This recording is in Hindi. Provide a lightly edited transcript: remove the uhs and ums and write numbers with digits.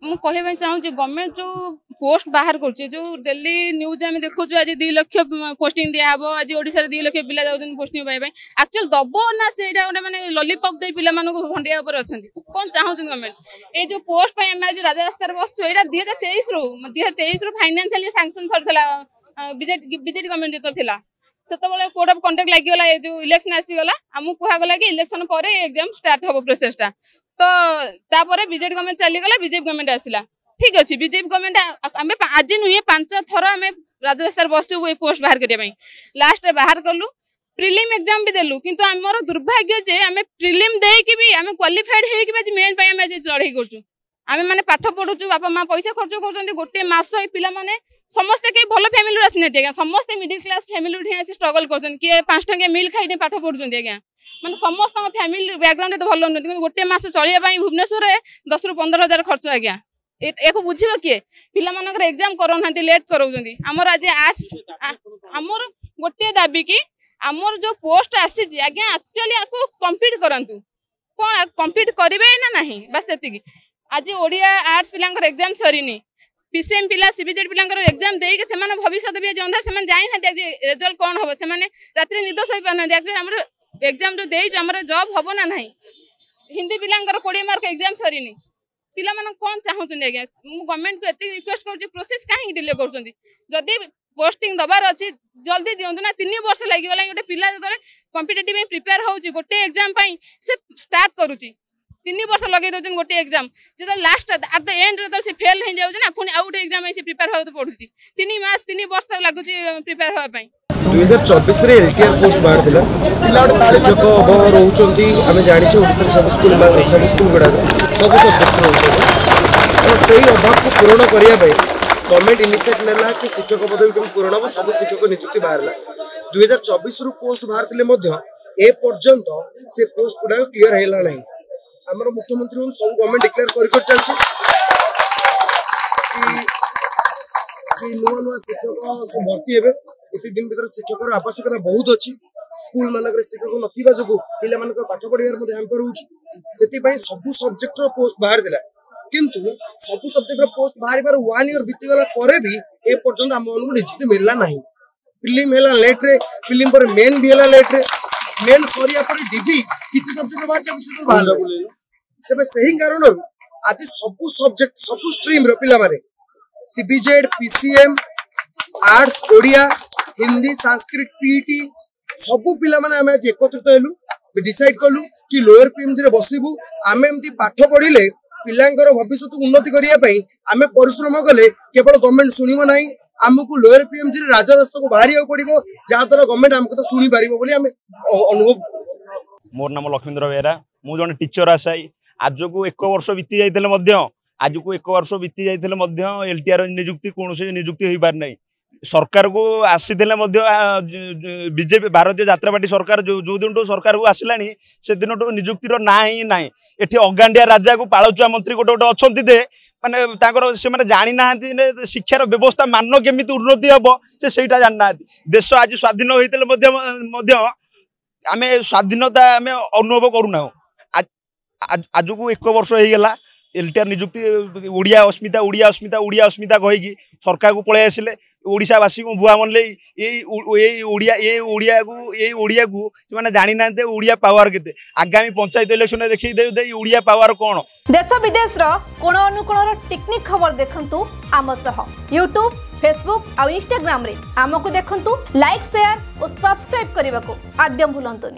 ମୁଁ କହିବା ପାଇଁ ଚାହୁଁଛି ଗଭର୍ଣ୍ଣମେଣ୍ଟ जो पोस्ट बाहर କରୁଛି जो डेली न्यूज आम देखु आज 2 लाख पोस्टिंग दिया हम आज ओडिशा 2 लाख पिला जाउछन पोस्टिंग पाइबा एक्चुअल दबो ना सेटा गोटे माने लॉलीपॉप दे पिला मानको भंडिया ऊपर अछंती कोन चाहउछन गवर्नमेंट ए जो पोस्ट पय हम आज राजरास्तार बसछु एटा 2023 रो फाइनेंशियली सैंक्शन सरथला बीजेडी गवर्नमेंट तो थिला सेतबेले कोड ऑफ कंडक्ट लागि गला ए जो इलेक्शन आसी गला हमु कुहा गला कि इलेक्शन परे एग्जाम स्टार्ट होबो प्रोसेसटा तो तापर बीजेडी गवर्नमेंट चली गला बीजेपी गवर्नमेंट आसिला ठीक अच्छे बीजेपी गवर्नमेंट आम आज नुहे 5 थर आम राजरास्तार बसचु पोस्ट बाहर करने लास्ट बाहर कलु प्रिलिम एग्जाम भी देलु किंतु आमर दुर्भाग्य जे आम प्रिलिम देकी भी आम क्वालिफाइड होगी मेन पे आम लड़ाई करछु आम मैंने पाठ पढ़ुचु बापा माँ पैसा खर्च कर गोटे मस पिला माने समस्ते कई भल फैमिली आसी आज्ञा समस्ते मिडिल क्लास फैमिली आसी स्ट्रगल कर किए 5 टंकिया मिल खाई पाठ पढ़ुं आज्ञा माने समस्त फैमिली बैकग्राउंड तो भल नुह गोटे मस चलिया भुवनेश्वर 10 ରୁ 15,000 खर्च आज्ञा एक बुझे किए पिला एग्जाम करोना लेट कराउछंती हमर आज आर्ट्स हमर गोटे दाबी कि हमर जो पोस्ट आसी आज्ञा एक्चुअली आपको कम्पीट करंतु कोन कम्पीट करिवे ना नहीं बस एतिकी आज ओडिया आर्ट्स पिलांकर एग्जाम सरीनी पीसीएम पिला सीबीजेड पिलांकर एग्जाम देके सेमान भविष्य भी आज अंधार सेमान जाई ना आज रिजल्ट कोन होबो सेमाने रात्रि निद सही पाना एक्चुअली हमर एग्जाम जो देई हमर जॉब होबो ना नहीं हिंदी पिलांकर 20 मार्क एग्जाम सरीनी पिला मन कोन चाहउछन आज्ञा मु गवर्नमेंट को एते रिक्वेस्ट करछि प्रोसेस काहे डिले करछंती जदी पोस्टिंग दबार अछि जल्दी दियंतु ना 3 वर्ष लागि गला गोटे पिला जतरे कॉम्पिटिटिव में प्रिपेयर होउछि गोटे एग्जाम पई से स्टार्ट करूछि 3 वर्ष लगे दउछन गोटे exam J last at the end रे तो से फेल हो जाउछि ना पुनी आउट एग्जाम से प्रिपेयर होत पडुछि 3 वर्ष लागुछि प्रिपेयर होबा पई 2024 रे एलटीआर पोस्ट बाहर थिला शिक्षक अभाव रहउचंती आमे जानि छ ओडिसा सब स्कूल गुडा सब सब्जेक्ट रहउचंती और सही अभाव को पूर्ण करिया पई गवर्नमेंट इनिशिएटिव नेला कि शिक्षक पदवी केम पूर्ण हो सब शिक्षक नियुक्ति बाहरला 2024 रु पोस्ट बाहर थिले मध्य ए पर्यंत से पोस्ट गुडा क्लियर हैला नहीं हमर मुख्यमंत्री सब गवर्नमेंट डिक्लेयर कर चलछि कि नुआ शिक्षक सब भर्ती हेबे इति दिन भीतर शिक्षकर आवश्यकता बहुत अच्छी स्कूल मानक शिक्षक नथिबा जगु पिला मानक पाठ पढियार मध्ये हैम्पर होउछि सेति पई सब सब्जेक्ट रो पोस्ट बाहर दिला किंतु सब सब्जेक्ट रो पोस्ट बाहर बार 1 ईयर बीती गला परे भी ए पर्यंत हम मानक नियुक्ति मिलला नाही प्रिलिम हैला लेट रे प्रिलिम पर मेन भी हैला लेट रे मेन सरिया पर डीबी किछि सब्जेक्ट बाहर छै बाहर तबे सही कारण आज सब सब्जेक्ट सब स्ट्रीम रो पिला मारे CBZ PCM arts Odia Hindi Sanskrit PT सबु पिला माने आमे आज एकत्रित हेलु डिसाइड कलु कि लोअर पीएमजी रे बसिबु आमे एमती पाठ पढिले पिलांकर भविष्य उन्नति करिया पई आमे परिश्रम कले केवल गवर्नमेंट सुनिबो नाही हमकु लोअर पीएमजी रे राजरास्ता को बाहरिया पड़िबो जा तर गवर्नमेंट हमको तो सुनी पारिबो बोली आमे अनुभव मोर नाम लक्ष्मींद्र बेरा मु जने टीचर आसाई आज को 1 वर्ष बीती जाइतले मध्य आज को 1 वर्ष बीती जाइतले मध्य एलटीआर नियुक्ति कोनोसे नियुक्ति होई पार नै सरकार को आसीथिले मध्य बीजेपी भारतीय जनता पार्टी सरकार जो दिन सरकार को आसिलानी से दिन नियुक्तिर ना ही ना एठी अगांडिया राजा को पाळुचुआ मंत्री गोटे गोटे अछंती दे माने ताकर से माने जानि नाहंती शिक्षार व्यवस्था मान केमिति उन्नति हबो से सेटा जानि नाहंती देश आज स्वाधीन होइतले मध्य आमे स्वाधीनता आमे अनुभव करूना आज को 1 वर्ष हो गला एलटीआर नियुक्ति उड़िया अस्मिता कहीकि सरकार को पलि आसिले ओडिशावासी को भुआ मन ओडिया को माने जानि नांते ओडिया पावर केते आगामी पंचायत इलेक्शन देखि दे ओडिया पावर कोन देश विदेश रो कोण अनुकोण टेक्निक खबर देखंतु आम सह यूट्यूब फेसबुक और इंस्टाग्राम रे आमको देखंतु लाइक शेयर और सब्सक्राइब करने को आद्यम भूलंतुनी।